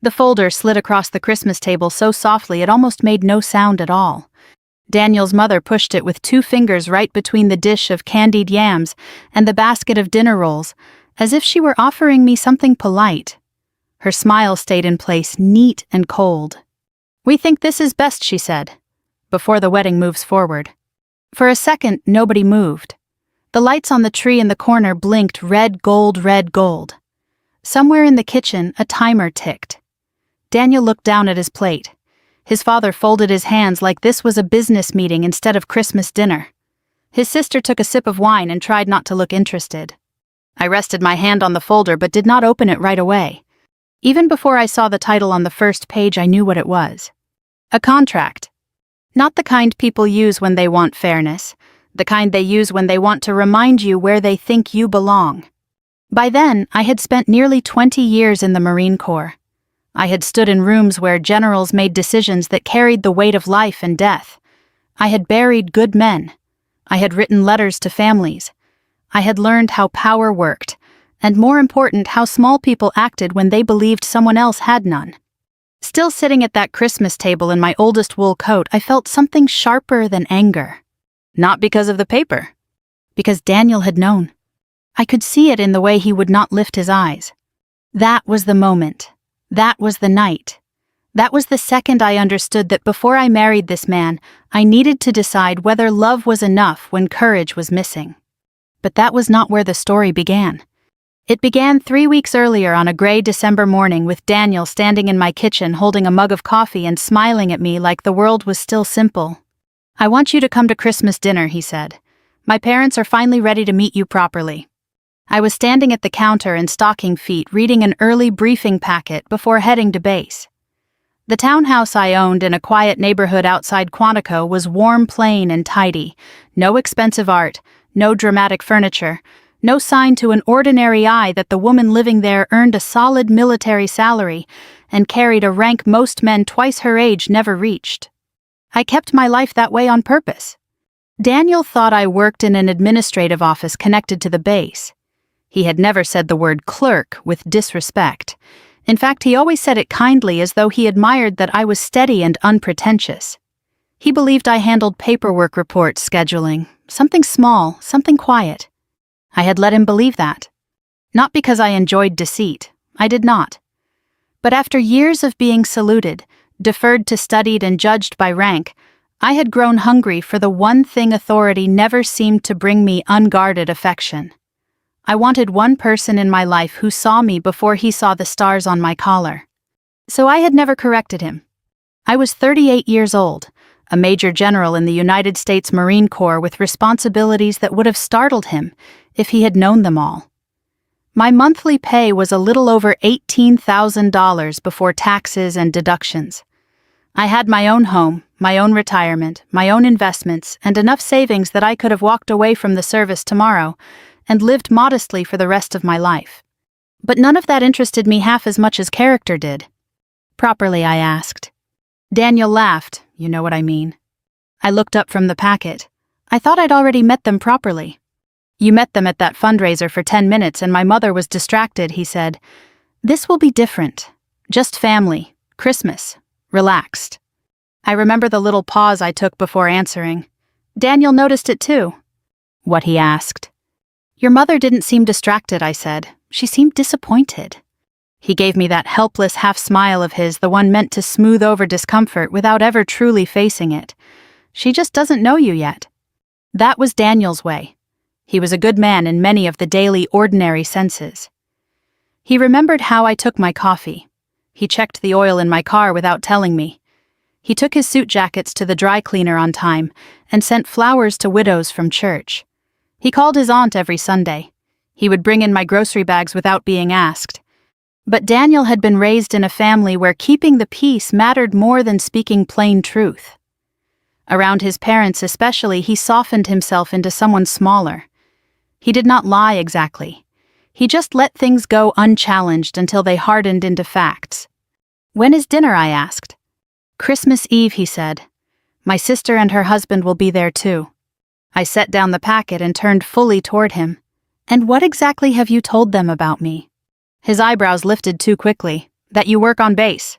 The folder slid across the Christmas table so softly it almost made no sound at all. Daniel's mother pushed it with 2 fingers right between the dish of candied yams and the basket of dinner rolls, as if she were offering me something polite. Her smile stayed in place, neat and cold. "We think this is best," she said, "before the wedding moves forward." For a second, nobody moved. The lights on the tree in the corner blinked red gold, red gold. Somewhere in the kitchen, a timer ticked. Daniel looked down at his plate. His father folded his hands like this was a business meeting instead of Christmas dinner. His sister took a sip of wine and tried not to look interested. I rested my hand on the folder but did not open it right away. Even before I saw the title on the first page, I knew what it was. A contract. Not the kind people use when they want fairness, the kind they use when they want to remind you where they think you belong. By then, I had spent nearly 20 years in the Marine Corps. I had stood in rooms where generals made decisions that carried the weight of life and death. I had buried good men. I had written letters to families. I had learned how power worked, and more important, how small people acted when they believed someone else had none. Still sitting at that Christmas table in my oldest wool coat, I felt something sharper than anger. Not because of the paper. Because Daniel had known. I could see it in the way he would not lift his eyes. That was the moment. That was the night. That was the second I understood that before I married this man, I needed to decide whether love was enough when courage was missing. But that was not where the story began. It began 3 weeks earlier on a gray December morning with Daniel standing in my kitchen holding a mug of coffee and smiling at me like the world was still simple. "I want you to come to Christmas dinner," he said. "My parents are finally ready to meet you properly." I was standing at the counter in stocking feet reading an early briefing packet before heading to base. The townhouse I owned in a quiet neighborhood outside Quantico was warm, plain, and tidy. No expensive art, no dramatic furniture, no sign to an ordinary eye that the woman living there earned a solid military salary and carried a rank most men twice her age never reached. I kept my life that way on purpose. Daniel thought I worked in an administrative office connected to the base. He had never said the word clerk with disrespect. In fact, he always said it kindly, as though he admired that I was steady and unpretentious. He believed I handled paperwork reports, scheduling, something small, something quiet. I had let him believe that. Not because I enjoyed deceit. I did not. But after years of being saluted, deferred to, studied, and judged by rank, I had grown hungry for the one thing authority never seemed to bring me: unguarded affection. I wanted one person in my life who saw me before he saw the stars on my collar. So I had never corrected him. I was 38 years old, a major general in the United States Marine Corps with responsibilities that would have startled him if he had known them all. My monthly pay was a little over $18,000 before taxes and deductions. I had my own home, my own retirement, my own investments, and enough savings that I could have walked away from the service tomorrow and lived modestly for the rest of my life. But none of that interested me half as much as character did. "Properly?" I asked. Daniel laughed. "You know what I mean." I looked up from the packet. "I thought I'd already met them properly." "You met them at that fundraiser for 10 minutes and my mother was distracted," he said. "This will be different. Just family, Christmas, relaxed." I remember the little pause I took before answering. Daniel noticed it too. "What?" he asked. "Your mother didn't seem distracted," I said. "She seemed disappointed." He gave me that helpless half-smile of his, the one meant to smooth over discomfort without ever truly facing it. "She just doesn't know you yet." That was Daniel's way. He was a good man in many of the daily, ordinary senses. He remembered how I took my coffee. He checked the oil in my car without telling me. He took his suit jackets to the dry cleaner on time and sent flowers to widows from church. He called his aunt every Sunday. He would bring in my grocery bags without being asked. But Daniel had been raised in a family where keeping the peace mattered more than speaking plain truth. Around his parents especially, he softened himself into someone smaller. He did not lie exactly. He just let things go unchallenged until they hardened into facts. "When is dinner?" I asked. "Christmas Eve," he said. "My sister and her husband will be there too." I set down the packet and turned fully toward him. "And what exactly have you told them about me?" His eyebrows lifted too quickly. That you work on base.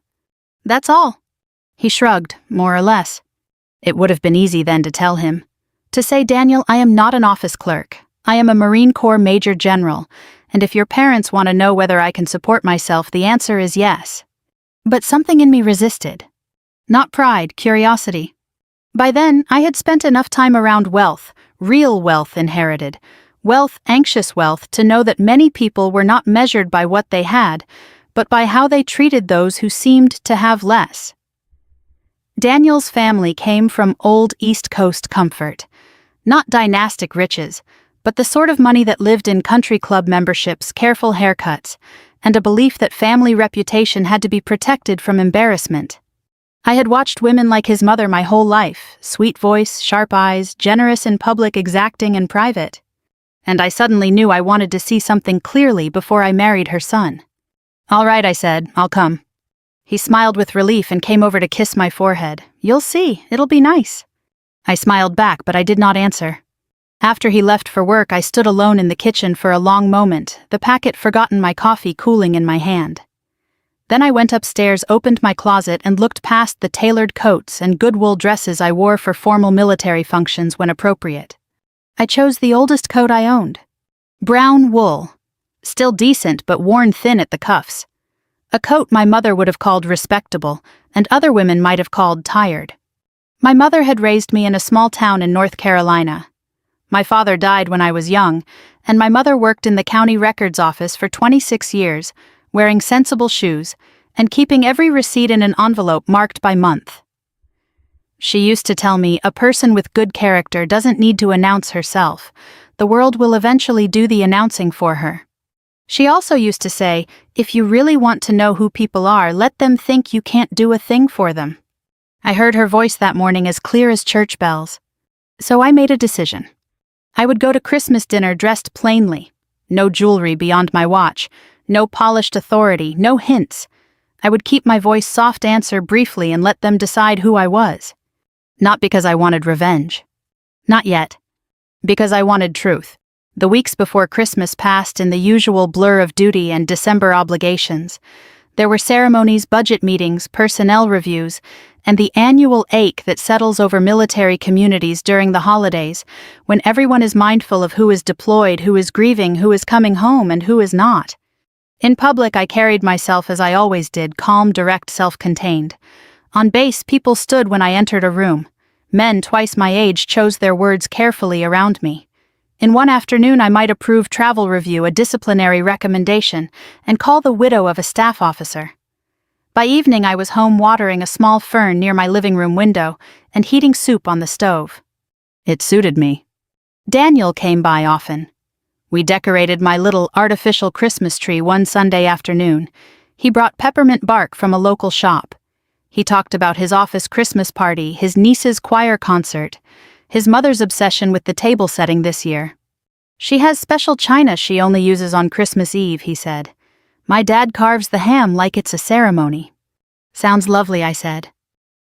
That's all. He shrugged, more or less. It would have been easy then to tell him. To say, Daniel, I am not an office clerk. I am a Marine Corps Major General, and if your parents want to know whether I can support myself, the answer is yes. But something in me resisted. Not pride, curiosity. By then, I had spent enough time around wealth, real wealth inherited, wealth, anxious wealth, to know that many people were not measured by what they had, but by how they treated those who seemed to have less. Daniel's family came from old East Coast comfort. Not dynastic riches, but the sort of money that lived in country club memberships, careful haircuts, and a belief that family reputation had to be protected from embarrassment. I had watched women like his mother my whole life, sweet voice, sharp eyes, generous in public, exacting in private. And I suddenly knew I wanted to see something clearly before I married her son. All right, I said, I'll come. He smiled with relief and came over to kiss my forehead. You'll see, it'll be nice. I smiled back, but I did not answer. After he left for work, I stood alone in the kitchen for a long moment, the packet forgotten my coffee cooling in my hand. Then I went upstairs, opened my closet, and looked past the tailored coats and good wool dresses I wore for formal military functions when appropriate. I chose the oldest coat I owned. Brown wool. Still decent, but worn thin at the cuffs. A coat my mother would have called respectable, and other women might have called tired. My mother had raised me in a small town in North Carolina. My father died when I was young, and my mother worked in the county records office for 26 years, wearing sensible shoes, and keeping every receipt in an envelope marked by month. She used to tell me, a person with good character doesn't need to announce herself. The world will eventually do the announcing for her. She also used to say, if you really want to know who people are, let them think you can't do a thing for them. I heard her voice that morning as clear as church bells. So I made a decision. I would go to Christmas dinner dressed plainly. No jewelry beyond my watch. No polished authority, no hints. I would keep my voice soft, answer briefly, and let them decide who I was. Not because I wanted revenge. Not yet. Because I wanted truth. The weeks before Christmas passed in the usual blur of duty and December obligations. There were ceremonies, budget meetings, personnel reviews, and the annual ache that settles over military communities during the holidays, when everyone is mindful of who is deployed, who is grieving, who is coming home, and who is not. In public, I carried myself as I always did, calm, direct, self-contained. On base, people stood when I entered a room. Men twice my age chose their words carefully around me. In one afternoon, I might approve travel review, a disciplinary recommendation, and call the widow of a staff officer. By evening, I was home watering a small fern near my living room window and heating soup on the stove. It suited me. Daniel came by often. We decorated my little artificial Christmas tree one Sunday afternoon. He brought peppermint bark from a local shop. He talked about his office Christmas party, his niece's choir concert, his mother's obsession with the table setting this year. She has special china she only uses on Christmas Eve, he said. My dad carves the ham like it's a ceremony. Sounds lovely, I said.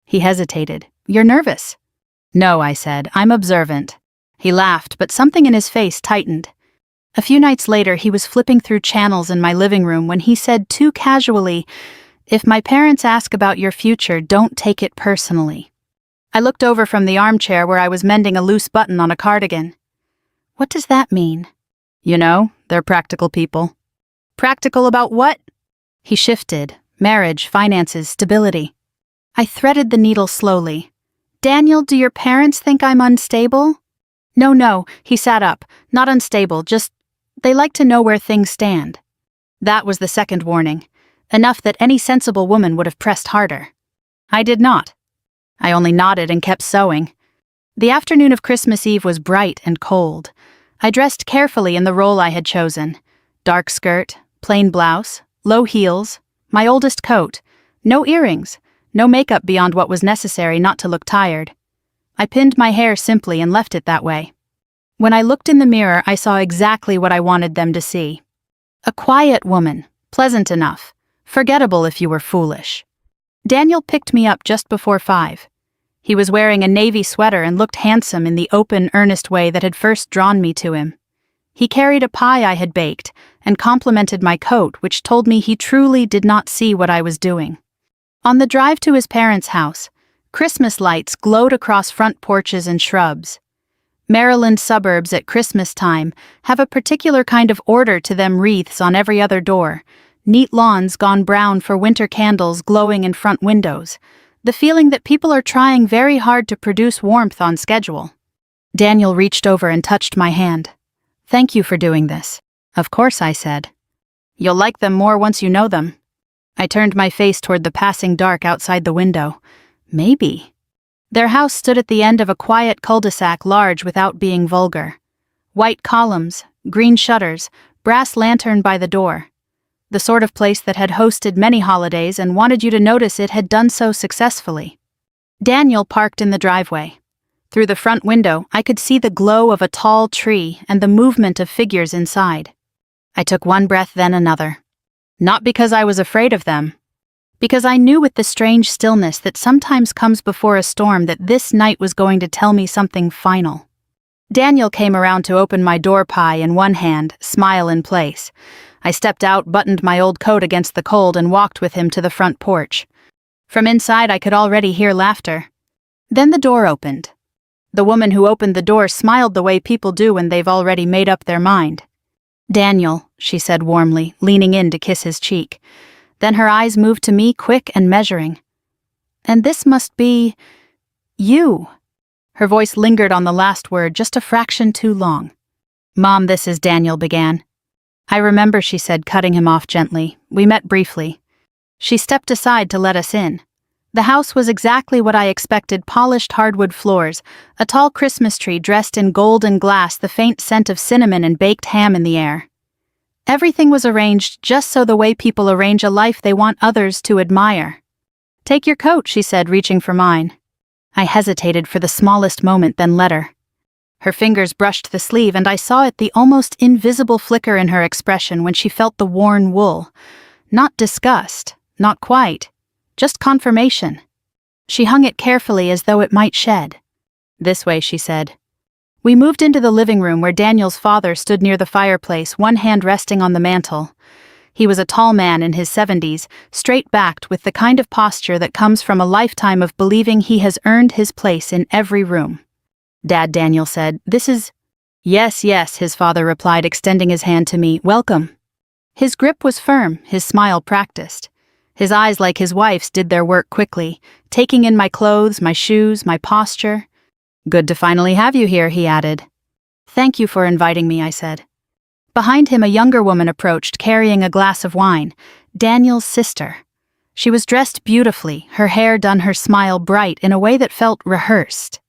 He hesitated. You're nervous? No, I said. I'm observant. He laughed, but something in his face tightened. A few nights later, he was flipping through channels in my living room when he said too casually, "If my parents ask about your future, don't take it personally." I looked over from the armchair where I was mending a loose button on a cardigan. What does that mean? You know, they're practical people. Practical about what? He shifted. Marriage, finances, stability. I threaded the needle slowly. Daniel, do your parents think I'm unstable? No, he sat up. Not unstable, just they like to know where things stand. That was the second warning. Enough that any sensible woman would have pressed harder. I did not. I only nodded and kept sewing. The afternoon of Christmas Eve was bright and cold. I dressed carefully in the role I had chosen. Dark skirt, plain blouse, low heels, my oldest coat, no earrings, no makeup beyond what was necessary not to look tired. I pinned my hair simply and left it that way. When I looked in the mirror, I saw exactly what I wanted them to see. A quiet woman, pleasant enough, forgettable if you were foolish. Daniel picked me up just before 5. He was wearing a navy sweater and looked handsome in the open, earnest way that had first drawn me to him. He carried a pie I had baked, and complimented my coat, which told me he truly did not see what I was doing. On the drive to his parents' house, Christmas lights glowed across front porches and shrubs. Maryland suburbs at Christmas time have a particular kind of order to them, wreaths on every other door, neat lawns gone brown for winter candles glowing in front windows, the feeling that people are trying very hard to produce warmth on schedule. Daniel reached over and touched my hand. "Thank you for doing this." "Of course," I said. "You'll like them more once you know them." I turned my face toward the passing dark outside the window. Maybe. Their house stood at the end of a quiet cul-de-sac, large without being vulgar. White columns, green shutters, brass lantern by the door. The sort of place that had hosted many holidays and wanted you to notice it had done so successfully. Daniel parked in the driveway. Through the front window, I could see the glow of a tall tree and the movement of figures inside. I took one breath, then another. Not because I was afraid of them, because I knew with the strange stillness that sometimes comes before a storm that this night was going to tell me something final. Daniel came around to open my door pie in one hand, smile in place. I stepped out, buttoned my old coat against the cold, and walked with him to the front porch. From inside I could already hear laughter. Then the door opened. The woman who opened the door smiled the way people do when they've already made up their mind. "Daniel," she said warmly, leaning in to kiss his cheek. Then her eyes moved to me, quick and measuring. "And this must be... you." Her voice lingered on the last word just a fraction too long. "Mom, this is Daniel," began. "I remember," she said, cutting him off gently. "We met briefly." She stepped aside to let us in. The house was exactly what I expected: polished hardwood floors, a tall Christmas tree dressed in gold and glass, the faint scent of cinnamon and baked ham in the air. Everything was arranged just so the way people arrange a life they want others to admire. "Take your coat," she said, reaching for mine. I hesitated for the smallest moment, then let her. Her fingers brushed the sleeve, and I saw the almost invisible flicker in her expression when she felt the worn wool. Not disgust, not quite. Just confirmation. She hung it carefully as though it might shed. "This way," she said. We moved into the living room where Daniel's father stood near the fireplace, one hand resting on the mantel. He was a tall man in his 70s, straight-backed, with the kind of posture that comes from a lifetime of believing he has earned his place in every room. "Dad," Daniel said, "this is..." "Yes, yes," his father replied, extending his hand to me. "Welcome." His grip was firm, his smile practiced. His eyes, like his wife's, did their work quickly, taking in my clothes, my shoes, my posture. "Good to finally have you here," he added. "Thank you for inviting me," I said. Behind him, a younger woman approached, carrying a glass of wine, Daniel's sister. She was dressed beautifully, her hair done, her smile bright in a way that felt rehearsed.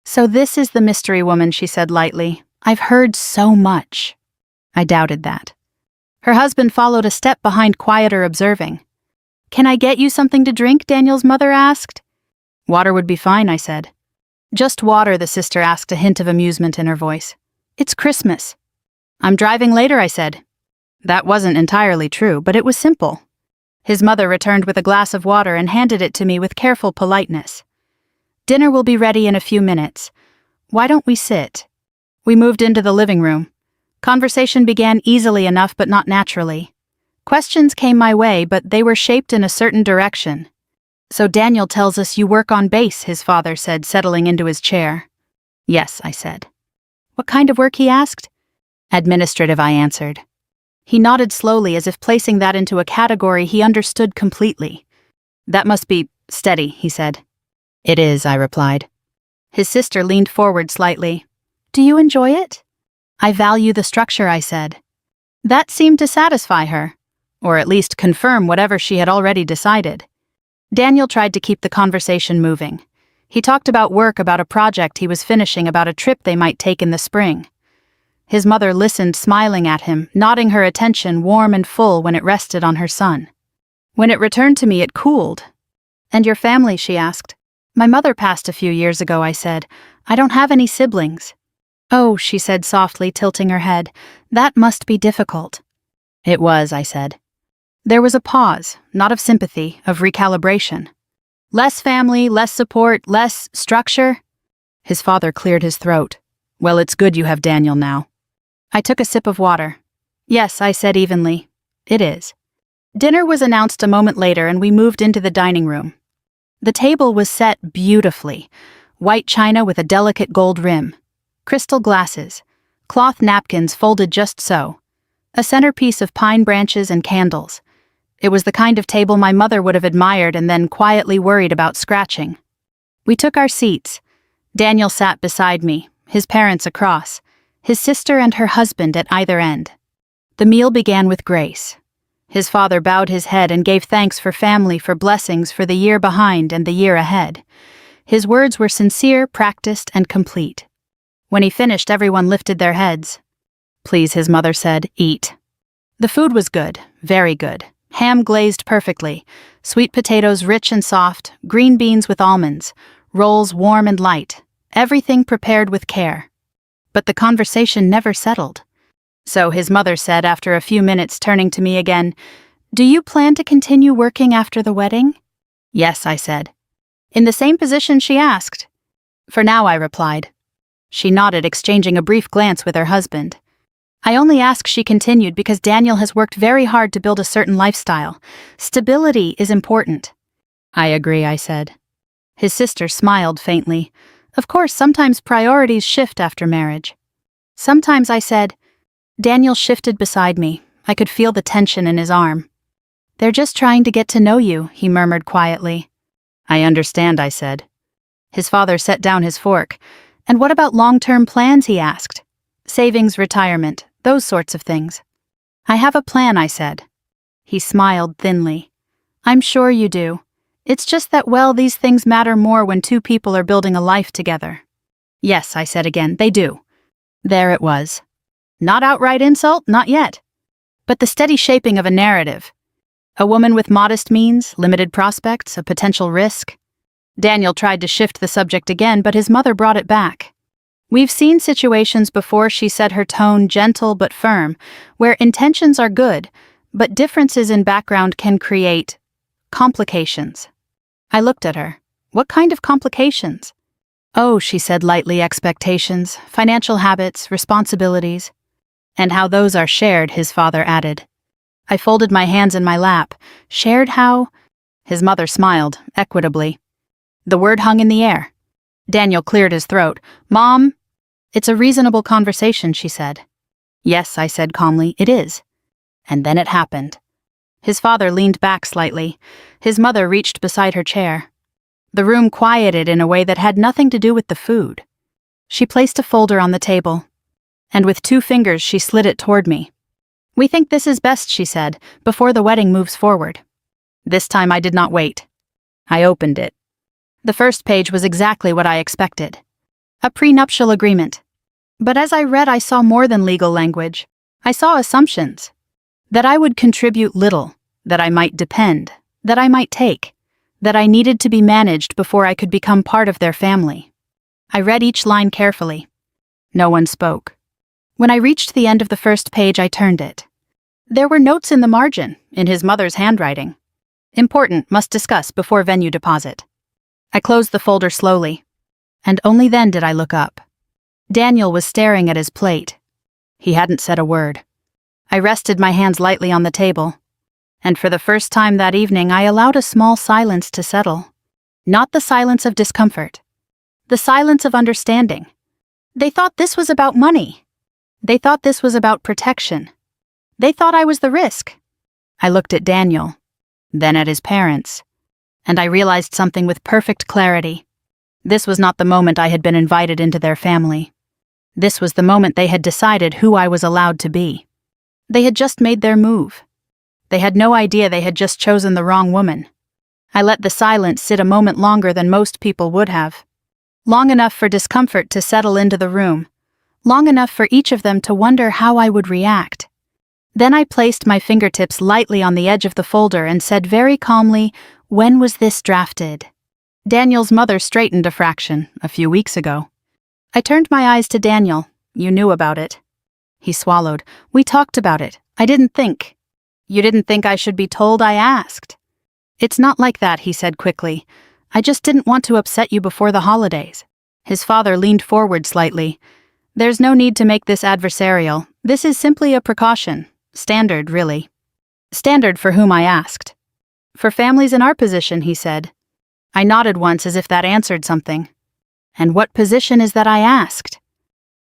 "So this is the mystery woman," she said lightly. "I've heard so much." I doubted that. Her husband followed a step behind, quieter, observing. "Can I get you something to drink?" Daniel's mother asked. "Water would be fine," I said. "Just water," the sister asked, a hint of amusement in her voice. "It's Christmas." "I'm driving later," I said. That wasn't entirely true, but it was simple. His mother returned with a glass of water and handed it to me with careful politeness. "Dinner will be ready in a few minutes. Why don't we sit?" We moved into the living room. Conversation began easily enough, but not naturally. Questions came my way, but they were shaped in a certain direction. "So Daniel tells us you work on base," his father said, settling into his chair. "Yes," I said. "What kind of work?" he asked. "Administrative," I answered. He nodded slowly, as if placing that into a category he understood completely. "That must be steady," he said. "It is," I replied. His sister leaned forward slightly. "Do you enjoy it?" "I value the structure," I said. That seemed to satisfy her, or at least confirm whatever she had already decided. Daniel tried to keep the conversation moving. He talked about work, about a project he was finishing, about a trip they might take in the spring. His mother listened, smiling at him, nodding her attention warm and full when it rested on her son. When it returned to me, it cooled. "And your family?" she asked. "My mother passed a few years ago," I said. "I don't have any siblings." "Oh," she said softly, tilting her head. "That must be difficult." "It was," I said. There was a pause, not of sympathy, of recalibration. "Less family, less support, less structure?" His father cleared his throat. "Well, it's good you have Daniel now." I took a sip of water. Yes, I said evenly. It is. Dinner was announced a moment later and we moved into the dining room. The table was set beautifully. White china with a delicate gold rim. Crystal glasses. Cloth napkins folded just so. A centerpiece of pine branches and candles. It was the kind of table my mother would have admired and then quietly worried about scratching. We took our seats. Daniel sat beside me, his parents across, his sister and her husband at either end. The meal began with grace. His father bowed his head and gave thanks for family, for blessings for the year behind and the year ahead. His words were sincere, practiced, and complete. When he finished, everyone lifted their heads. Please, his mother said, eat. The food was good, very good. Ham glazed perfectly, sweet potatoes rich and soft, green beans with almonds, rolls warm and light, everything prepared with care. But the conversation never settled. So his mother said after a few minutes, turning to me again, "Do you plan to continue working after the wedding?" "Yes," I said. "In the same position?" she asked. "For now," I replied. She nodded, exchanging a brief glance with her husband. "I only ask," she continued, "because Daniel has worked very hard to build a certain lifestyle. Stability is important." "I agree," I said. His sister smiled faintly. "Of course, sometimes priorities shift after marriage." "Sometimes," I said. Daniel shifted beside me. I could feel the tension in his arm. "They're just trying to get to know you," he murmured quietly. "I understand," I said. His father set down his fork. "And what about long-term plans?" he asked. "Savings, retirement, those sorts of things." "I have a plan," I said. He smiled thinly. "I'm sure you do. It's just that, well, these things matter more when two people are building a life together." "Yes," I said again, "they do." There it was. Not outright insult, not yet. But the steady shaping of a narrative. A woman with modest means, limited prospects, a potential risk. Daniel tried to shift the subject again, but his mother brought it back. "We've seen situations before," she said, her tone gentle but firm, "where intentions are good, but differences in background can create complications." I looked at her. "What kind of complications?" "Oh," she said lightly, "expectations, financial habits, responsibilities." "And how those are shared," his father added. I folded my hands in my lap. "Shared how?" His mother smiled, equitably. The word hung in the air. Daniel cleared his throat. "Mom, it's a reasonable conversation," she said. "Yes," I said calmly, "it is." And then it happened. His father leaned back slightly. His mother reached beside her chair. The room quieted in a way that had nothing to do with the food. She placed a folder on the table, and with 2 fingers she slid it toward me. "We think this is best," she said, "before the wedding moves forward." This time I did not wait. I opened it. The first page was exactly what I expected. A prenuptial agreement. But as I read, I saw more than legal language. I saw assumptions. That I would contribute little, that I might depend, that I might take, that I needed to be managed before I could become part of their family. I read each line carefully. No one spoke. When I reached the end of the first page, I turned it. There were notes in the margin, in his mother's handwriting. "Important, must discuss before venue deposit." I closed the folder slowly, and only then did I look up. Daniel was staring at his plate. He hadn't said a word. I rested my hands lightly on the table, and for the first time that evening I allowed a small silence to settle. Not the silence of discomfort. The silence of understanding. They thought this was about money. They thought this was about protection. They thought I was the risk. I looked at Daniel, then at his parents, and I realized something with perfect clarity. This was not the moment I had been invited into their family. This was the moment they had decided who I was allowed to be. They had just made their move. They had no idea they had just chosen the wrong woman. I let the silence sit a moment longer than most people would have. Long enough for discomfort to settle into the room. Long enough for each of them to wonder how I would react. Then I placed my fingertips lightly on the edge of the folder and said very calmly, "When was this drafted?" Daniel's mother straightened a fraction, a few weeks ago. I turned my eyes to Daniel. "You knew about it." He swallowed. "We talked about it. I didn't think." "You didn't think I should be told?" I asked. "It's not like that," he said quickly. "I just didn't want to upset you before the holidays." His father leaned forward slightly. "There's no need to make this adversarial. This is simply a precaution. Standard, really. Standard for whom, I asked. For families in our position, he said. I nodded once as if that answered something. And what position is that, I asked?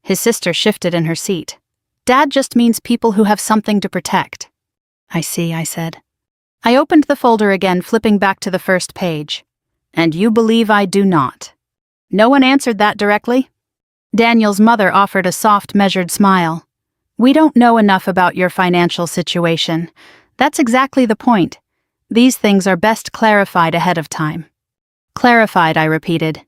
His sister shifted in her seat. Dad just means people who have something to protect. I see, I said. I opened the folder again, flipping back to the first page. And you believe I do not? No one answered that directly. Daniel's mother offered a soft, measured smile. We don't know enough about your financial situation. That's exactly the point. These things are best clarified ahead of time. Clarified, I repeated.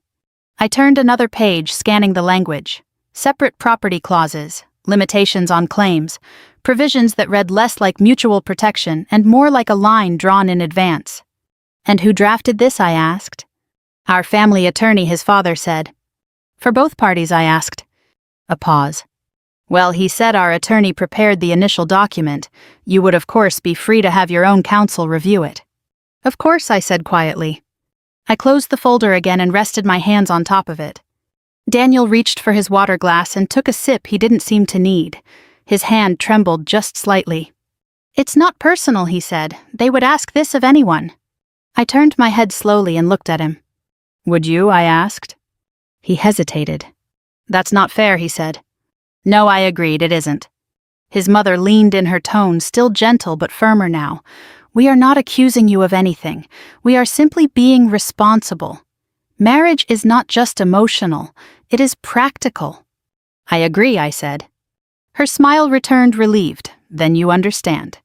I turned another page, scanning the language. Separate property clauses, limitations on claims, provisions that read less like mutual protection and more like a line drawn in advance. And who drafted this, I asked. Our family attorney, his father said. For both parties, I asked. A pause. Well, he said our attorney prepared the initial document. You would of course be free to have your own counsel review it. Of course, I said quietly. I closed the folder again and rested my hands on top of it. Daniel reached for his water glass and took a sip he didn't seem to need. His hand trembled just slightly. It's not personal, he said. They would ask this of anyone. I turned my head slowly and looked at him. Would you? I asked. He hesitated. That's not fair, he said. No, I agreed, it isn't. His mother leaned in, her tone still gentle but firmer now. We are not accusing you of anything. We are simply being responsible. Marriage is not just emotional, it is practical. I agree, I said. Her smile returned, relieved. Then you understand.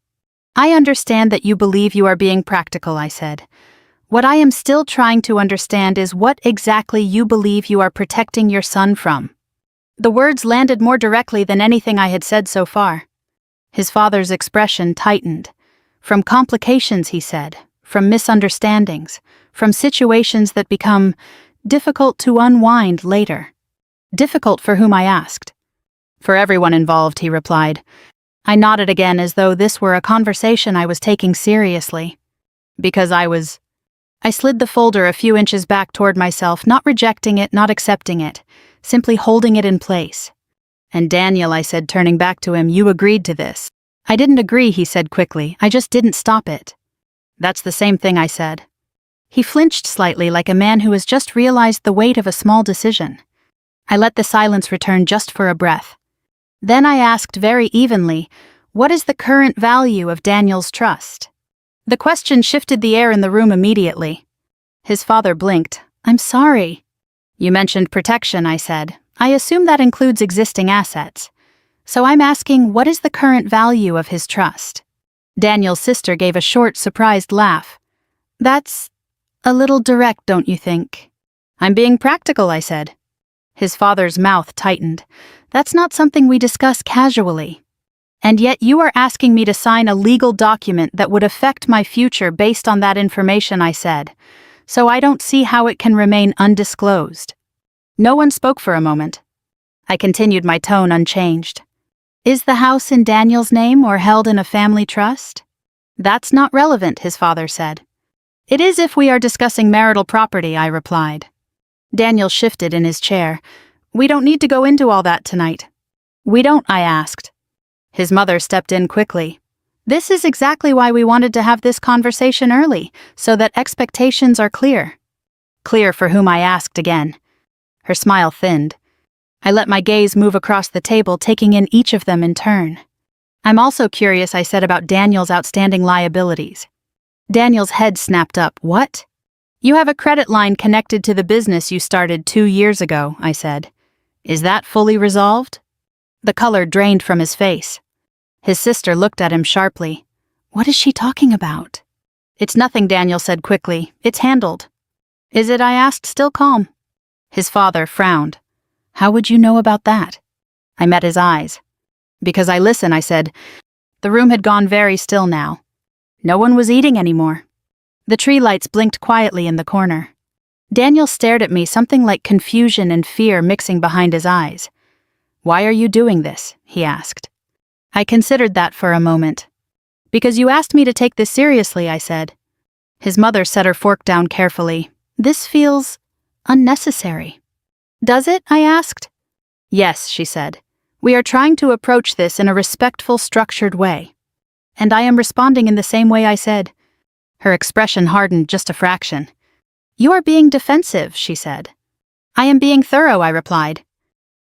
I understand that you believe you are being practical, I said. What I am still trying to understand is what exactly you believe you are protecting your son from. The words landed more directly than anything I had said so far. His father's expression tightened. From complications, he said, from misunderstandings, from situations that become difficult to unwind later. Difficult for whom, I asked. For everyone involved, he replied. I nodded again as though this were a conversation I was taking seriously. Because I slid the folder a few inches back toward myself, not rejecting it, not accepting it, simply holding it in place. And Daniel, I said, turning back to him, you agreed to this. I didn't agree, he said quickly. I just didn't stop it. That's the same thing, I said. He flinched slightly, like a man who has just realized the weight of a small decision. I let the silence return just for a breath. Then I asked very evenly, what is the current value of Daniel's trust? The question shifted the air in the room immediately. His father blinked. I'm sorry. You mentioned protection, I said. I assume that includes existing assets. So I'm asking, what is the current value of his trust? Daniel's sister gave a short, surprised laugh. That's a little direct, don't you think? I'm being practical, I said. His father's mouth tightened. That's not something we discuss casually. And yet you are asking me to sign a legal document that would affect my future based on that information, I said. So I don't see how it can remain undisclosed. No one spoke for a moment. I continued, my tone unchanged. Is the house in Daniel's name or held in a family trust? That's not relevant, his father said. It is if we are discussing marital property, I replied. Daniel shifted in his chair. We don't need to go into all that tonight. We don't, I asked. His mother stepped in quickly. This is exactly why we wanted to have this conversation early, so that expectations are clear. Clear for whom, I asked again. Her smile thinned. I let my gaze move across the table, taking in each of them in turn. I'm also curious, I said, about Daniel's outstanding liabilities. Daniel's head snapped up. What? You have a credit line connected to the business you started 2 years ago, I said. Is that fully resolved? The color drained from his face. His sister looked at him sharply. What is she talking about? It's nothing, Daniel said quickly. It's handled. Is it? I asked, still calm. His father frowned. How would you know about that? I met his eyes. Because I listen, I said. The room had gone very still now. No one was eating anymore. The tree lights blinked quietly in the corner. Daniel stared at me, something like confusion and fear mixing behind his eyes. Why are you doing this? He asked. I considered that for a moment. Because you asked me to take this seriously, I said. His mother set her fork down carefully. This feels unnecessary. Does it? I asked. Yes, she said. We are trying to approach this in a respectful, structured way. And I am responding in the same way I said. Her expression hardened just a fraction. You are being defensive, she said. I am being thorough, I replied.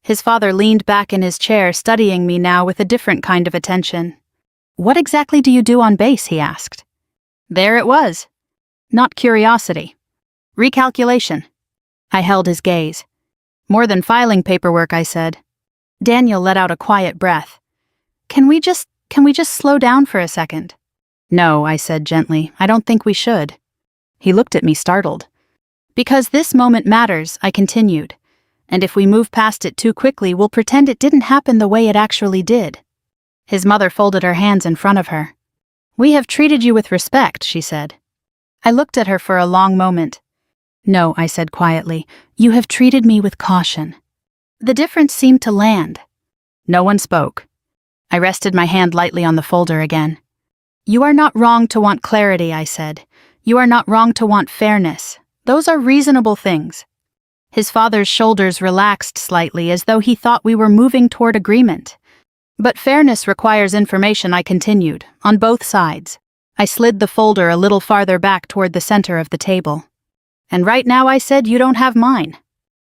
His father leaned back in his chair, studying me now with a different kind of attention. What exactly do you do on base, he asked. There it was. Not curiosity. Recalculation. I held his gaze. More than filing paperwork, I said. Daniel let out a quiet breath. Can we just slow down for a second? No, I said gently. I don't think we should. He looked at me startled. Because this moment matters, I continued. And if we move past it too quickly, we'll pretend it didn't happen the way it actually did. His mother folded her hands in front of her. We have treated you with respect, she said. I looked at her for a long moment. No, I said quietly, you have treated me with caution. The difference seemed to land. No one spoke. I rested my hand lightly on the folder again. You are not wrong to want clarity, I said. You are not wrong to want fairness. Those are reasonable things. His father's shoulders relaxed slightly as though he thought we were moving toward agreement. But fairness requires information, I continued, on both sides. I slid the folder a little farther back toward the center of the table. And right now, I said, you don't have mine.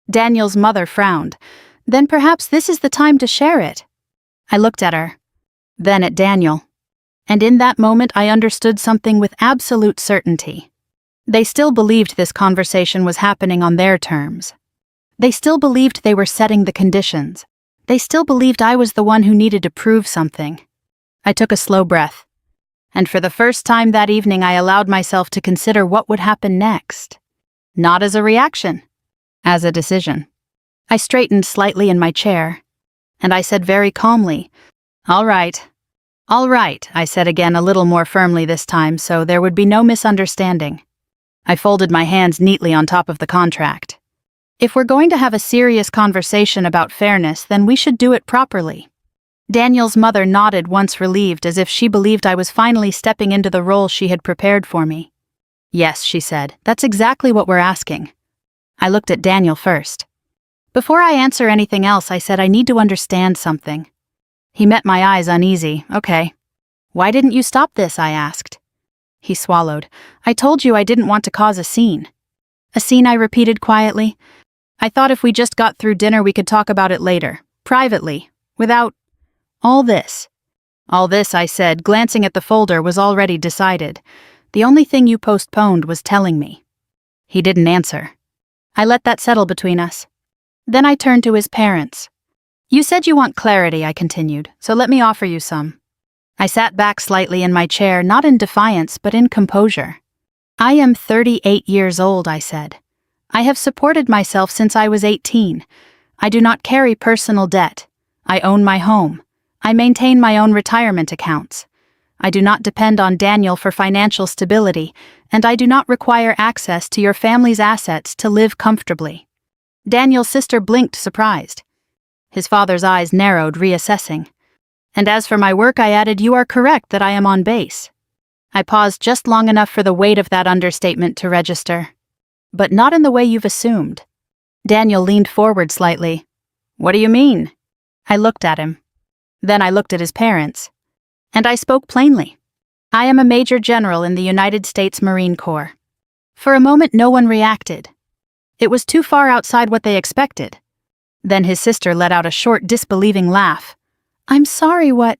Daniel's mother frowned. Then perhaps this is the time to share it. I looked at her. Then at Daniel. And in that moment, I understood something with absolute certainty. They still believed this conversation was happening on their terms. They still believed they were setting the conditions. They still believed I was the one who needed to prove something. I took a slow breath. And for the first time that evening, I allowed myself to consider what would happen next. Not as a reaction, as a decision. I straightened slightly in my chair, and I said very calmly, All right, I said again a little more firmly this time so there would be no misunderstanding. I folded my hands neatly on top of the contract. If we're going to have a serious conversation about fairness, then we should do it properly. Daniel's mother nodded once relieved, as if she believed I was finally stepping into the role she had prepared for me. Yes, she said, that's exactly what we're asking. I looked at Daniel first. Before I answer anything else, I said I need to understand something. He met my eyes uneasy. Okay. Why didn't you stop this? I asked. He swallowed. I told you I didn't want to cause a scene. A scene, I repeated quietly. I thought if we just got through dinner we could talk about it later, privately, without all this. All this, I said, glancing at the folder, was already decided. The only thing you postponed was telling me. He didn't answer. I let that settle between us. Then I turned to his parents. You said you want clarity, I continued, so let me offer you some. I sat back slightly in my chair, not in defiance, but in composure. I am 38 years old, I said. I have supported myself since I was 18. I do not carry personal debt. I own my home. I maintain my own retirement accounts. I do not depend on Daniel for financial stability, and I do not require access to your family's assets to live comfortably. Daniel's sister blinked, surprised. His father's eyes narrowed, reassessing. And as for my work, I added, you are correct that I am on base. I paused just long enough for the weight of that understatement to register. But not in the way you've assumed. Daniel leaned forward slightly. What do you mean? I looked at him. Then I looked at his parents. And I spoke plainly. I am a Major General in the United States Marine Corps. For a moment, no one reacted. It was too far outside what they expected. Then his sister let out a short, disbelieving laugh. I'm sorry, what?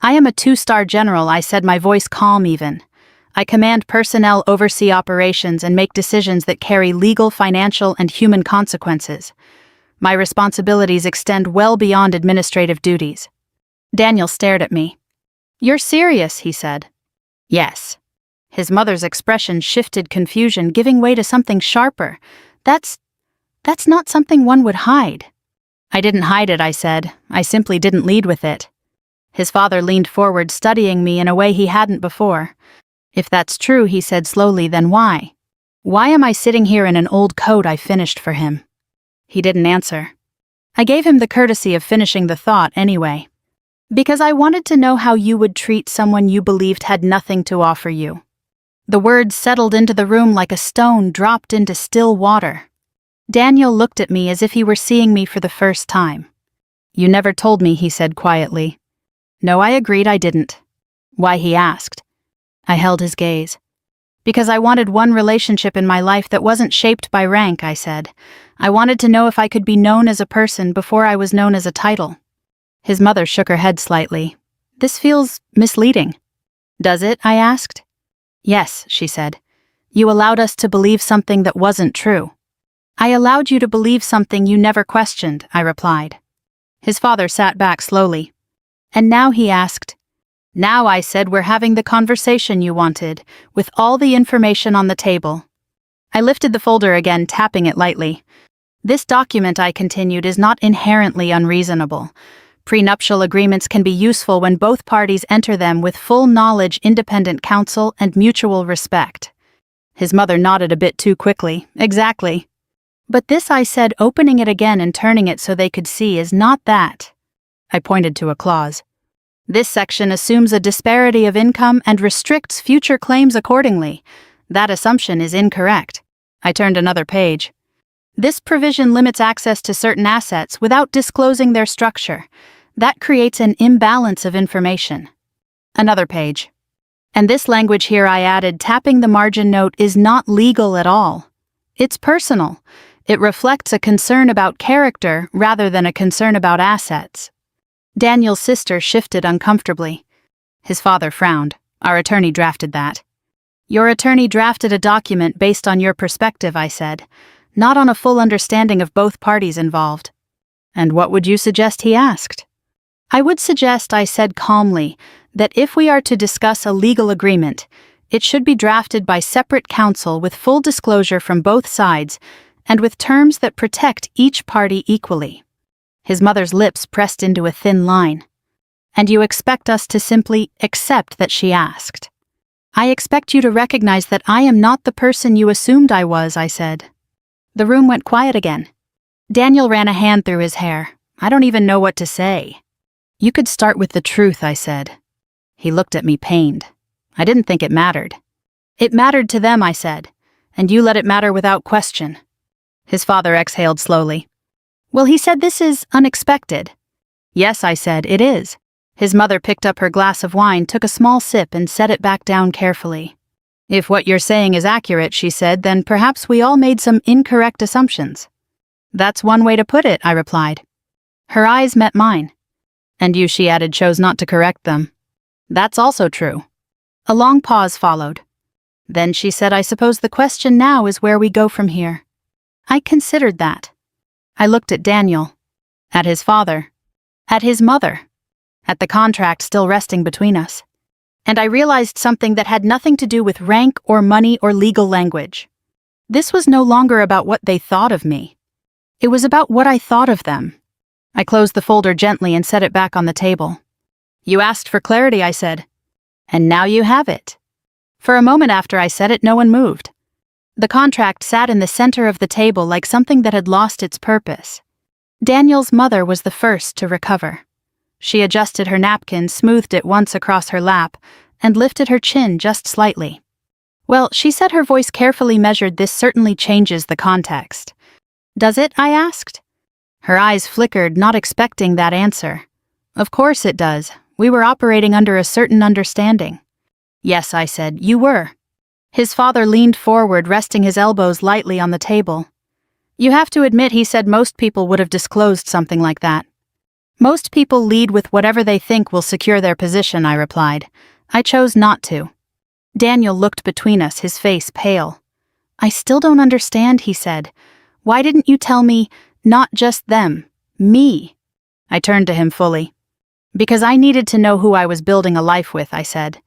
I am a 2-star general, I said, my voice calm even. I command personnel, oversee operations, and make decisions that carry legal, financial, and human consequences. My responsibilities extend well beyond administrative duties. Daniel stared at me. You're serious, he said. Yes. His mother's expression shifted, confusion giving way to something sharper. That's not something one would hide. I didn't hide it, I said. I simply didn't lead with it. His father leaned forward, studying me in a way he hadn't before. If that's true, he said slowly, then why? Why am I sitting here in an old coat I finished for him? He didn't answer. I gave him the courtesy of finishing the thought anyway. Because I wanted to know how you would treat someone you believed had nothing to offer you. The words settled into the room like a stone dropped into still water. Daniel looked at me as if he were seeing me for the first time. You never told me, he said quietly. No, I agreed, I didn't. Why, he asked. I held his gaze. Because I wanted one relationship in my life that wasn't shaped by rank, I said. I wanted to know if I could be known as a person before I was known as a title. His mother shook her head slightly. This feels misleading. Does it? I asked. Yes, she said. You allowed us to believe something that wasn't true. I allowed you to believe something you never questioned, I replied. His father sat back slowly. And now, he asked. Now, I said, we're having the conversation you wanted, with all the information on the table. I lifted the folder again, tapping it lightly. This document, I continued, is not inherently unreasonable. Prenuptial agreements can be useful when both parties enter them with full knowledge, independent counsel, and mutual respect. His mother nodded a bit too quickly. Exactly. But this, I said, opening it again and turning it so they could see, is not that. I pointed to a clause. This section assumes a disparity of income and restricts future claims accordingly. That assumption is incorrect. I turned another page. This provision limits access to certain assets without disclosing their structure. That creates an imbalance of information. Another page. And this language here, I added, tapping the margin note, is not legal at all. It's personal. It reflects a concern about character rather than a concern about assets. Daniel's sister shifted uncomfortably. His father frowned. Our attorney drafted that. Your attorney drafted a document based on your perspective, I said, not on a full understanding of both parties involved. And what would you suggest? He asked. I would suggest, I said calmly, that if we are to discuss a legal agreement, it should be drafted by separate counsel with full disclosure from both sides and with terms that protect each party equally. His mother's lips pressed into a thin line. And you expect us to simply accept that? She asked. I expect you to recognize that I am not the person you assumed I was, I said. The room went quiet again. Daniel ran a hand through his hair. I don't even know what to say. You could start with the truth, I said. He looked at me pained. I didn't think it mattered. It mattered to them, I said, and you let it matter without question. His father exhaled slowly. Well, he said, this is unexpected. Yes, I said, it is. His mother picked up her glass of wine, took a small sip, and set it back down carefully. If what you're saying is accurate, she said, then perhaps we all made some incorrect assumptions. That's one way to put it, I replied. Her eyes met mine. And you, she added, chose not to correct them. That's also true. A long pause followed. Then she said, I suppose the question now is where we go from here. I considered that. I looked at Daniel, at his father, at his mother, at the contract still resting between us. And I realized something that had nothing to do with rank or money or legal language. This was no longer about what they thought of me. It was about what I thought of them. I closed the folder gently and set it back on the table. You asked for clarity, I said. And now you have it. For a moment after I said it, no one moved. The contract sat in the center of the table like something that had lost its purpose. Daniel's mother was the first to recover. She adjusted her napkin, smoothed it once across her lap, and lifted her chin just slightly. Well, she said, her voice carefully measured, this certainly changes the context. Does it? I asked. Her eyes flickered, not expecting that answer. Of course it does. We were operating under a certain understanding. Yes, I said, you were. His father leaned forward, resting his elbows lightly on the table. You have to admit, he said, most people would have disclosed something like that. Most people lead with whatever they think will secure their position, I replied. I chose not to. Daniel looked between us, his face pale. I still don't understand, he said. Why didn't you tell me, not just them, me? I turned to him fully. Because I needed to know who I was building a life with, I said.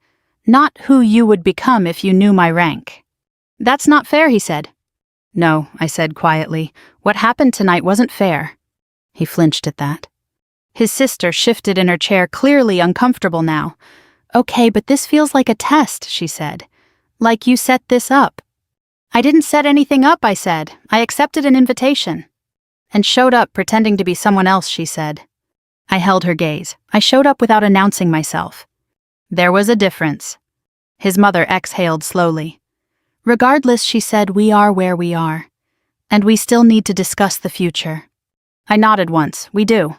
Not who you would become if you knew my rank. That's not fair, he said. No, I said quietly. What happened tonight wasn't fair. He flinched at that. His sister shifted in her chair, clearly uncomfortable now. Okay, but this feels like a test, she said. Like you set this up. I didn't set anything up, I said. I accepted an invitation. And showed up pretending to be someone else, she said. I held her gaze. I showed up without announcing myself. There was a difference. His mother exhaled slowly. Regardless, she said, we are where we are. And we still need to discuss the future. I nodded once. We do.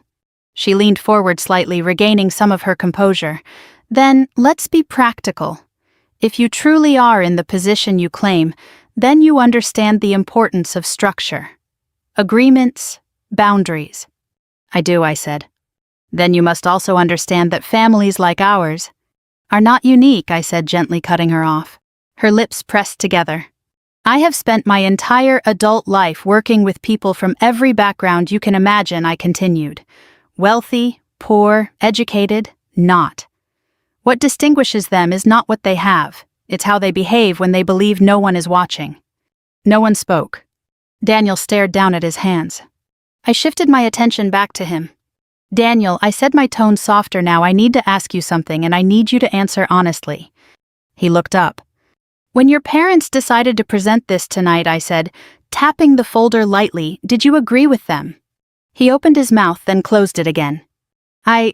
She leaned forward slightly, regaining some of her composure. Then, let's be practical. If you truly are in the position you claim, then you understand the importance of structure. Agreements, boundaries. I do, I said. Then you must also understand that families like ours are not unique, I said, gently cutting her off. Her lips pressed together. I have spent my entire adult life working with people from every background you can imagine, I continued. Wealthy, poor, educated, not. What distinguishes them is not what they have, it's how they behave when they believe no one is watching. No one spoke. Daniel stared down at his hands. I shifted my attention back to him. Daniel, I said, my tone softer now, I need to ask you something and I need you to answer honestly. He looked up. When your parents decided to present this tonight, I said, tapping the folder lightly, did you agree with them? He opened his mouth, then closed it again. I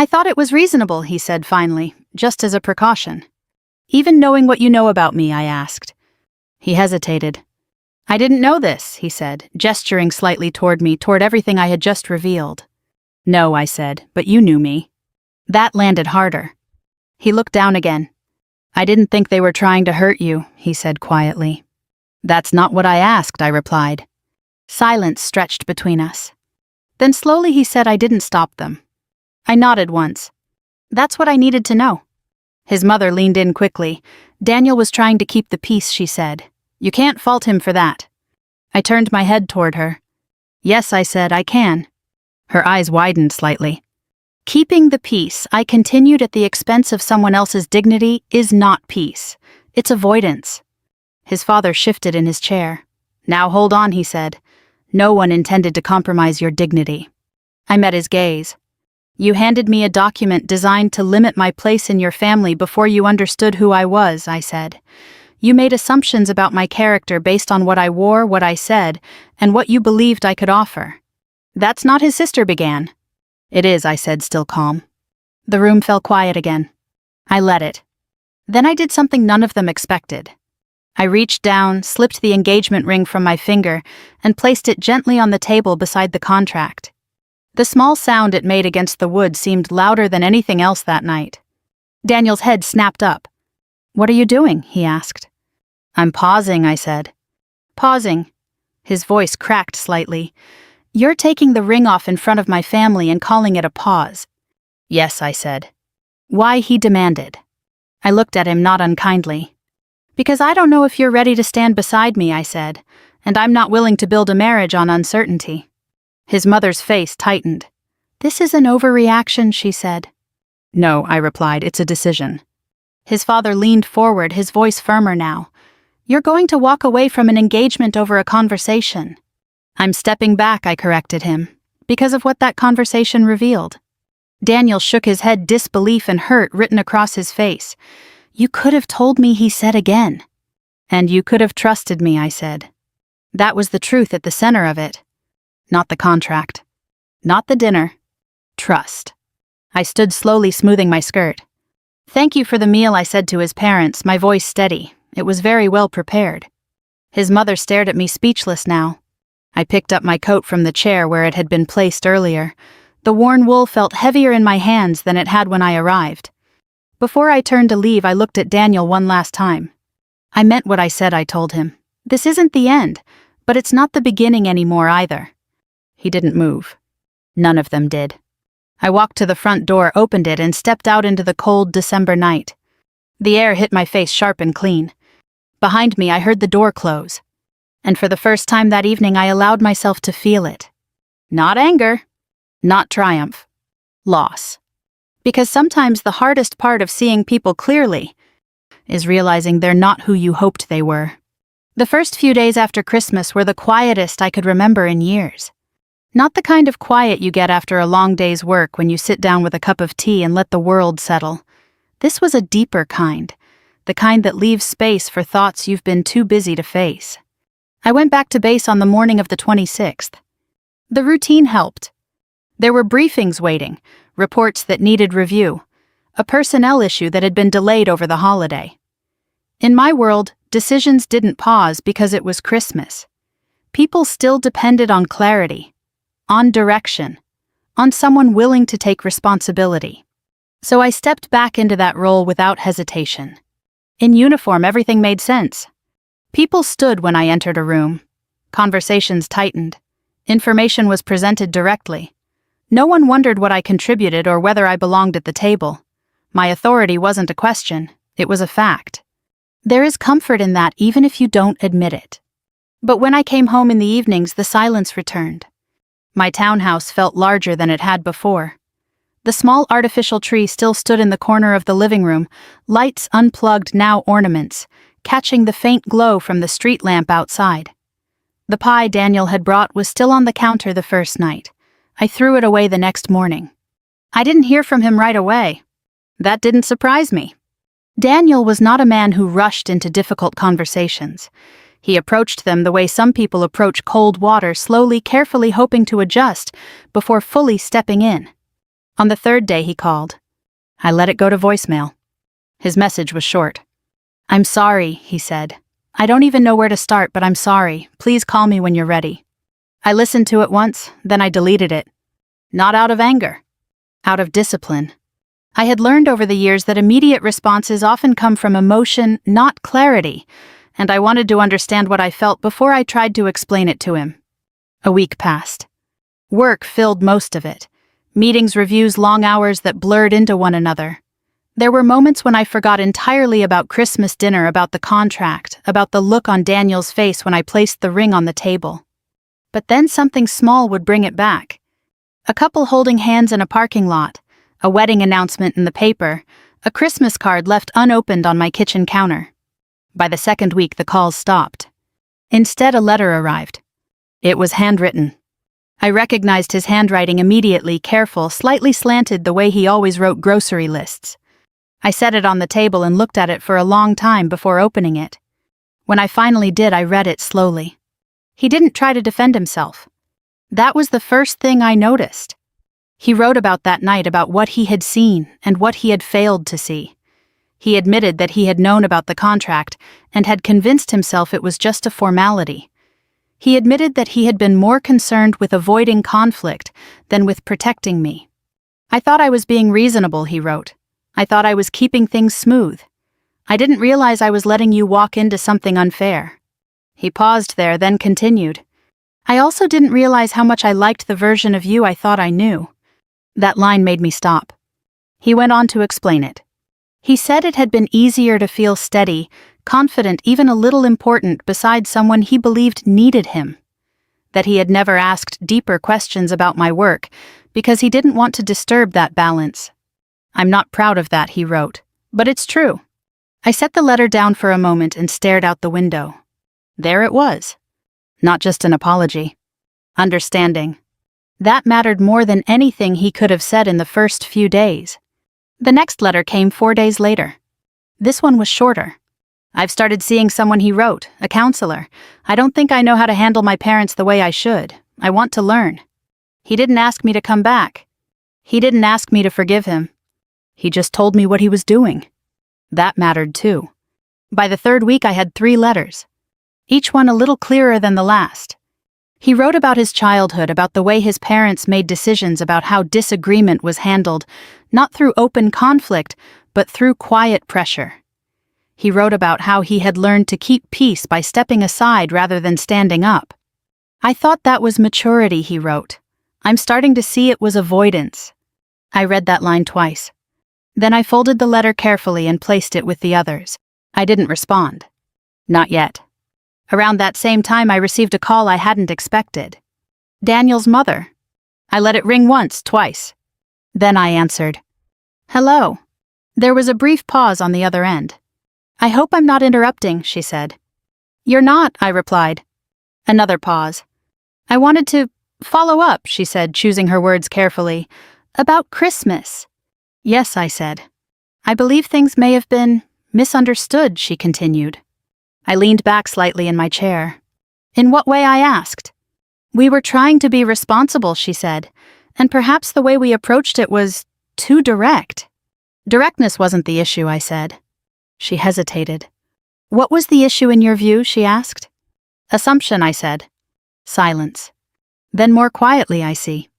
thought it was reasonable, he said finally, just as a precaution. Even knowing what you know about me, I asked. He hesitated. I didn't know this, he said, gesturing slightly toward me, toward everything I had just revealed. No, I said, but you knew me. That landed harder. He looked down again. I didn't think they were trying to hurt you, he said quietly. That's not what I asked, I replied. Silence stretched between us. Then slowly he said, I didn't stop them. I nodded once. That's what I needed to know. His mother leaned in quickly. Daniel was trying to keep the peace, she said. You can't fault him for that. I turned my head toward her. Yes, I said, I can. Her eyes widened slightly. Keeping the peace, I continued, at the expense of someone else's dignity, is not peace. It's avoidance. His father shifted in his chair. Now hold on, he said. No one intended to compromise your dignity. I met his gaze. You handed me a document designed to limit my place in your family before you understood who I was, I said. You made assumptions about my character based on what I wore, what I said, and what you believed I could offer. That's not, his sister began. It is, I said, still calm. The room fell quiet again. I let it. Then I did something none of them expected. I reached down, slipped the engagement ring from my finger, and placed it gently on the table beside the contract. The small sound it made against the wood seemed louder than anything else that night. Daniel's head snapped up. What are you doing? He asked. I'm pausing, I said. Pausing. His voice cracked slightly. You're taking the ring off in front of my family and calling it a pause. Yes, I said. Why? He demanded. I looked at him, not unkindly. Because I don't know if you're ready to stand beside me, I said, and I'm not willing to build a marriage on uncertainty. His mother's face tightened. This is an overreaction, she said. No, I replied, it's a decision. His father leaned forward, his voice firmer now. You're going to walk away from an engagement over a conversation. I'm stepping back, I corrected him, because of what that conversation revealed. Daniel shook his head, disbelief and hurt written across his face. You could have told me, he said again. And you could have trusted me, I said. That was the truth at the center of it. Not the contract. Not the dinner. Trust. I stood slowly, smoothing my skirt. Thank you for the meal, I said to his parents, my voice steady. It was very well prepared. His mother stared at me, speechless now. I picked up my coat from the chair where it had been placed earlier. The worn wool felt heavier in my hands than it had when I arrived. Before I turned to leave, I looked at Daniel one last time. I meant what I said, I told him. This isn't the end, but it's not the beginning anymore either. He didn't move. None of them did. I walked to the front door, opened it, and stepped out into the cold December night. The air hit my face sharp and clean. Behind me, I heard the door close. And for the first time that evening, I allowed myself to feel it. Not anger. Not triumph. Loss. Because sometimes the hardest part of seeing people clearly is realizing they're not who you hoped they were. The first few days after Christmas were the quietest I could remember in years. Not the kind of quiet you get after a long day's work when you sit down with a cup of tea and let the world settle. This was a deeper kind, the kind that leaves space for thoughts you've been too busy to face. I went back to base on the morning of the 26th. The routine helped. There were briefings waiting, reports that needed review, a personnel issue that had been delayed over the holiday. In my world, decisions didn't pause because it was Christmas. People still depended on clarity, on direction, on someone willing to take responsibility. So I stepped back into that role without hesitation. In uniform, everything made sense. People stood when I entered a room. Conversations tightened. Information was presented directly. No one wondered what I contributed or whether I belonged at the table. My authority wasn't a question, it was a fact. There is comfort in that even if you don't admit it. But when I came home in the evenings, the silence returned. My townhouse felt larger than it had before. The small artificial tree still stood in the corner of the living room, lights unplugged, now ornaments, catching the faint glow from the street lamp outside. The pie Daniel had brought was still on the counter the first night. I threw it away the next morning. I didn't hear from him right away. That didn't surprise me. Daniel was not a man who rushed into difficult conversations. He approached them the way some people approach cold water, slowly, carefully, hoping to adjust before fully stepping in. On the third day he called. I let it go to voicemail. His message was short. "I'm sorry," he said. "I don't even know where to start, but I'm sorry. Please call me when you're ready." I listened to it once, then I deleted it. Not out of anger. Out of discipline. I had learned over the years that immediate responses often come from emotion, not clarity, and I wanted to understand what I felt before I tried to explain it to him. A week passed. Work filled most of it. Meetings, reviews, long hours that blurred into one another. There were moments when I forgot entirely about Christmas dinner, about the contract, about the look on Daniel's face when I placed the ring on the table. But then something small would bring it back. A couple holding hands in a parking lot, a wedding announcement in the paper, a Christmas card left unopened on my kitchen counter. By the second week, the calls stopped. Instead, a letter arrived. It was handwritten. I recognized his handwriting immediately, careful, slightly slanted the way he always wrote grocery lists. I set it on the table and looked at it for a long time before opening it. When I finally did, I read it slowly. He didn't try to defend himself. That was the first thing I noticed. He wrote about that night, about what he had seen and what he had failed to see. He admitted that he had known about the contract and had convinced himself it was just a formality. He admitted that he had been more concerned with avoiding conflict than with protecting me. "I thought I was being reasonable," he wrote. "I thought I was keeping things smooth. I didn't realize I was letting you walk into something unfair." He paused there, then continued. "I also didn't realize how much I liked the version of you I thought I knew." That line made me stop. He went on to explain it. He said it had been easier to feel steady, confident, even a little important beside someone he believed needed him. That he had never asked deeper questions about my work because he didn't want to disturb that balance. "I'm not proud of that," he wrote, "but it's true." I set the letter down for a moment and stared out the window. There it was. Not just an apology. Understanding. That mattered more than anything he could have said in the first few days. The next letter came 4 days later. This one was shorter. "I've started seeing someone," he wrote, "a counselor. I don't think I know how to handle my parents the way I should. I want to learn." He didn't ask me to come back. He didn't ask me to forgive him. He just told me what he was doing. That mattered too. By the third week, I had 3 letters. Each one a little clearer than the last. He wrote about his childhood, about the way his parents made decisions, about how disagreement was handled, not through open conflict, but through quiet pressure. He wrote about how he had learned to keep peace by stepping aside rather than standing up. "I thought that was maturity," he wrote. "I'm starting to see it was avoidance." I read that line twice. Then I folded the letter carefully and placed it with the others. I didn't respond. Not yet. Around that same time, I received a call I hadn't expected. Daniel's mother. I let it ring once, twice. Then I answered. "Hello." There was a brief pause on the other end. "I hope I'm not interrupting," she said. "You're not," I replied. Another pause. "I wanted to follow up," she said, choosing her words carefully. "About Christmas." "Yes," I said. "I believe things may have been misunderstood," she continued. I leaned back slightly in my chair. "In what way?" I asked. "We were trying to be responsible," she said, "and perhaps the way we approached it was too direct." "Directness wasn't the issue," I said. She hesitated. "What was the issue in your view?" she asked. "Assumption," I said. Silence. Then more quietly, "I see."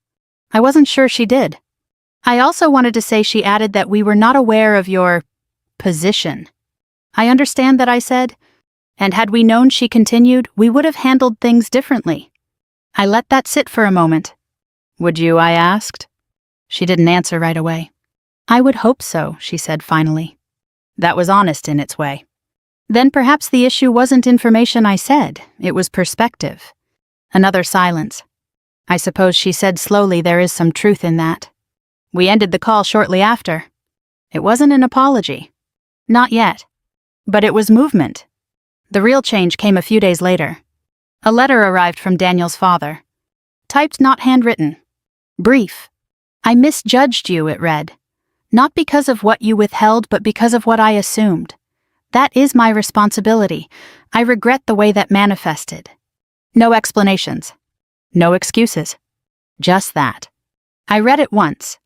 I wasn't sure she did. I also wanted to say, she added, that we were not aware of your position. I understand that, I said. And had we known, she continued, we would have handled things differently. I let that sit for a moment. Would you? I asked. She didn't answer right away. I would hope so, she said finally. That was honest in its way. Then perhaps the issue wasn't information, I said. It was perspective. Another silence. I suppose, she said slowly, there is some truth in that. We ended the call shortly after. It wasn't an apology. Not yet. But it was movement. The real change came a few days later. A letter arrived from Daniel's father. Typed, not handwritten. Brief. I misjudged you, it read. Not because of what you withheld, but because of what I assumed. That is my responsibility. I regret the way that manifested. No explanations. No excuses. Just that. I read it once.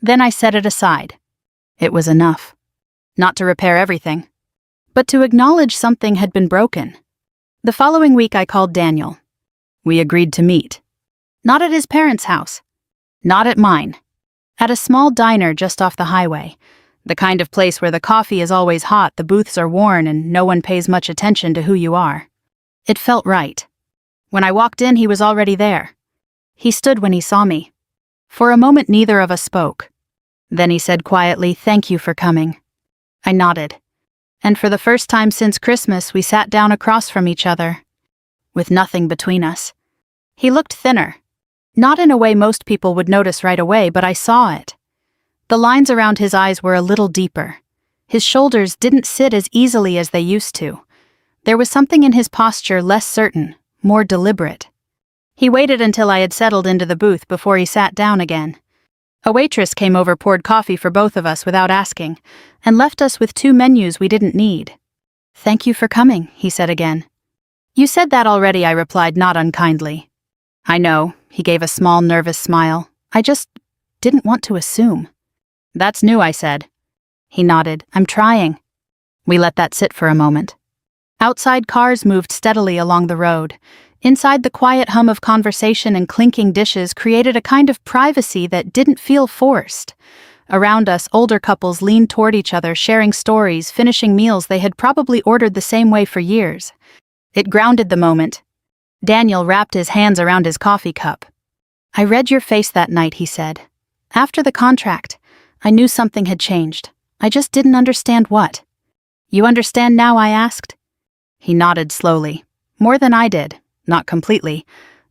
Then I set it aside. It was enough. Not to repair everything, but to acknowledge something had been broken. The following week I called Daniel. We agreed to meet. Not at his parents' house. Not at mine. At a small diner just off the highway. The kind of place where the coffee is always hot, the booths are worn, and no one pays much attention to who you are. It felt right. When I walked in, he was already there. He stood when he saw me. For a moment neither of us spoke. Then he said quietly, "Thank you for coming." I nodded. And for the first time since Christmas, we sat down across from each other, with nothing between us. He looked thinner. Not in a way most people would notice right away, but I saw it. The lines around his eyes were a little deeper. His shoulders didn't sit as easily as they used to. There was something in his posture less certain, more deliberate. He waited until I had settled into the booth before he sat down again. A waitress came over, poured coffee for both of us without asking, and left us with 2 menus we didn't need. "Thank you for coming," he said again. "You said that already," I replied, not unkindly. "I know," he gave a small, nervous smile. "I just didn't want to assume." "That's new," I said. He nodded. "I'm trying." We let that sit for a moment. Outside, cars moved steadily along the road. Inside, the quiet hum of conversation and clinking dishes created a kind of privacy that didn't feel forced. Around us, older couples leaned toward each other, sharing stories, finishing meals they had probably ordered the same way for years. It grounded the moment. Daniel wrapped his hands around his coffee cup. "I read your face that night," he said. "After the contract, I knew something had changed. I just didn't understand what." "You understand now?" I asked. He nodded slowly. More than I did. Not completely,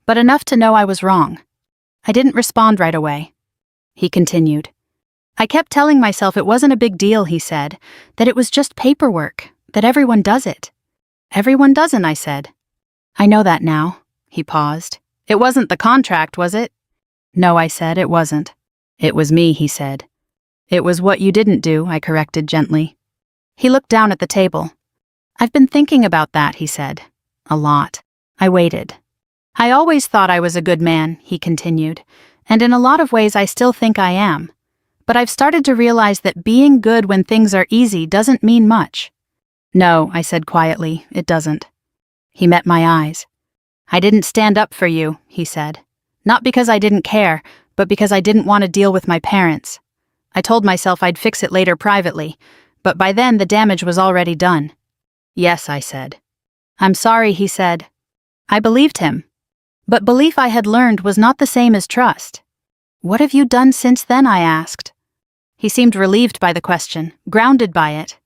but enough to know I was wrong. I didn't respond right away. He continued. "I kept telling myself it wasn't a big deal," he said, "that it was just paperwork, that everyone does it." "Everyone doesn't," I said. "I know that now." He paused. "It wasn't the contract, was it?" "No," I said, "it wasn't." "It was me," he said. "It was what you didn't do," I corrected gently. He looked down at the table. "I've been thinking about that," he said. "A lot." I waited. "I always thought I was a good man," he continued, "and in a lot of ways I still think I am. But I've started to realize that being good when things are easy doesn't mean much." "No," I said quietly, "it doesn't." He met my eyes. "I didn't stand up for you," he said. "Not because I didn't care, but because I didn't want to deal with my parents. I told myself I'd fix it later privately, but by then the damage was already done." "Yes," I said. "I'm sorry," he said. I believed him. But belief, I had learned, was not the same as trust. "What have you done since then?" I asked. He seemed relieved by the question, grounded by it.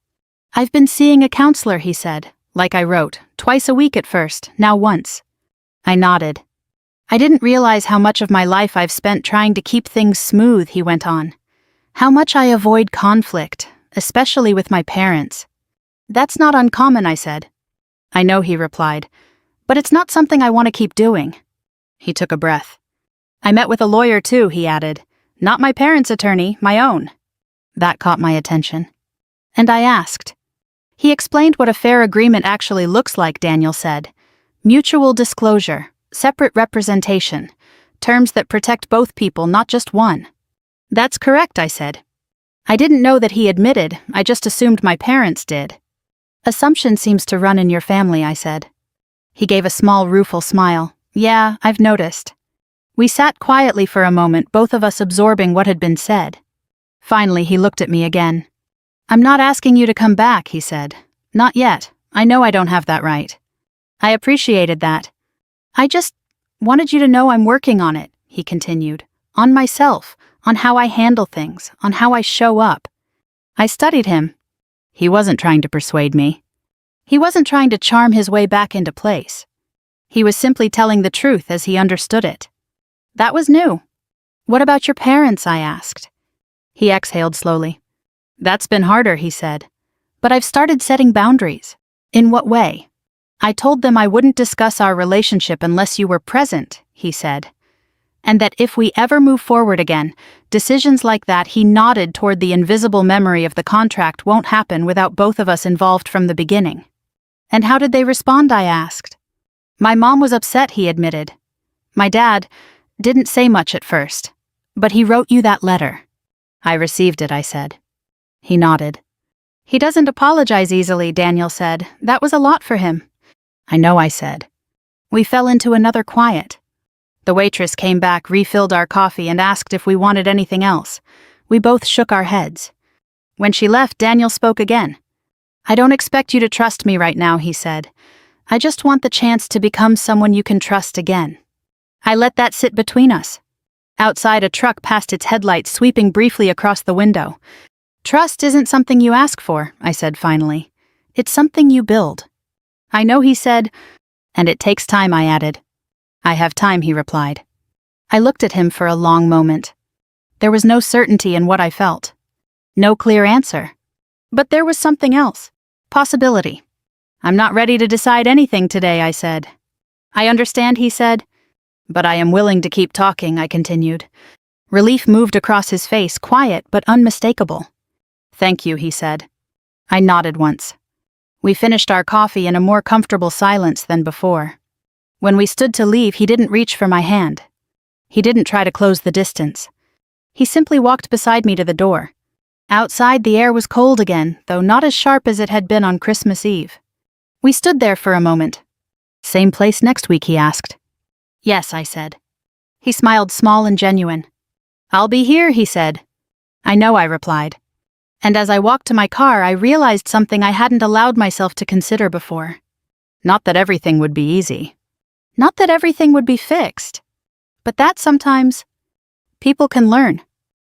"I've been seeing a counselor," he said, like I wrote, twice a week at first, now once. I nodded. "I didn't realize how much of my life I've spent trying to keep things smooth," he went on. "How much I avoid conflict, especially with my parents." "That's not uncommon," I said. "I know," he replied. "But it's not something I want to keep doing." He took a breath. "I met with a lawyer too," he added. "Not my parents' attorney, my own." That caught my attention. And I asked. He explained what a fair agreement actually looks like, Daniel said. Mutual disclosure, separate representation, terms that protect both people, not just one. "That's correct," I said. I didn't know that he admitted, I just assumed my parents did. "Assumption seems to run in your family," I said. He gave a small, rueful smile. "Yeah, I've noticed." We sat quietly for a moment, both of us absorbing what had been said. Finally, he looked at me again. "I'm not asking you to come back," he said. "Not yet. I know I don't have that right." I appreciated that. "I just wanted you to know I'm working on it," he continued. "On myself, on how I handle things, on how I show up." I studied him. He wasn't trying to persuade me. He wasn't trying to charm his way back into place. He was simply telling the truth as he understood it. That was new. "What about your parents?" I asked. He exhaled slowly. "That's been harder," he said. "But I've started setting boundaries." "In what way?" "I told them I wouldn't discuss our relationship unless you were present," he said. "And that if we ever move forward again, decisions like that," he nodded toward the invisible memory of the contract, "won't happen without both of us involved from the beginning." "And how did they respond?" I asked. "My mom was upset," he admitted. "My dad didn't say much at first. But he wrote you that letter." "I received it," I said. He nodded. "He doesn't apologize easily," Daniel said. "That was a lot for him." "I know," I said. We fell into another quiet. The waitress came back, refilled our coffee, and asked if we wanted anything else. We both shook our heads. When she left, Daniel spoke again. "I don't expect you to trust me right now," he said. "I just want the chance to become someone you can trust again." I let that sit between us. Outside, a truck passed its headlights, sweeping briefly across the window. "Trust isn't something you ask for," I said finally. "It's something you build." "I know," he said. "And it takes time," I added. "I have time," he replied. I looked at him for a long moment. There was no certainty in what I felt. No clear answer. But there was something else. Possibility. "I'm not ready to decide anything today," I said. "I understand," he said. "But I am willing to keep talking," I continued. Relief moved across his face, quiet but unmistakable. "Thank you," he said. I nodded once. We finished our coffee in a more comfortable silence than before. When we stood to leave, he didn't reach for my hand. He didn't try to close the distance. He simply walked beside me to the door. Outside, the air was cold again, though not as sharp as it had been on Christmas Eve. We stood there for a moment. "Same place next week?" he asked. "Yes," I said. He smiled, small and genuine. "I'll be here," he said. "I know," I replied. And as I walked to my car, I realized something I hadn't allowed myself to consider before. Not that everything would be easy. Not that everything would be fixed. But that sometimes people can learn.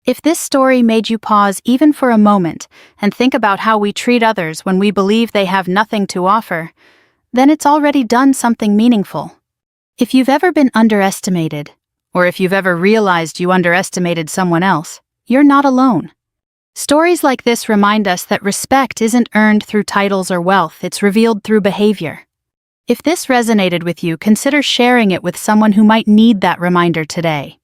If this story made you pause even for a moment and think about how we treat others when we believe they have nothing to offer, then it's already done something meaningful. If you've ever been underestimated, or if you've ever realized you underestimated someone else, you're not alone. Stories like this remind us that respect isn't earned through titles or wealth, it's revealed through behavior. If this resonated with you, consider sharing it with someone who might need that reminder today.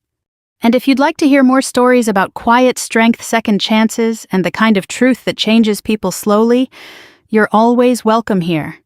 And if you'd like to hear more stories about quiet strength, second chances, and the kind of truth that changes people slowly, you're always welcome here.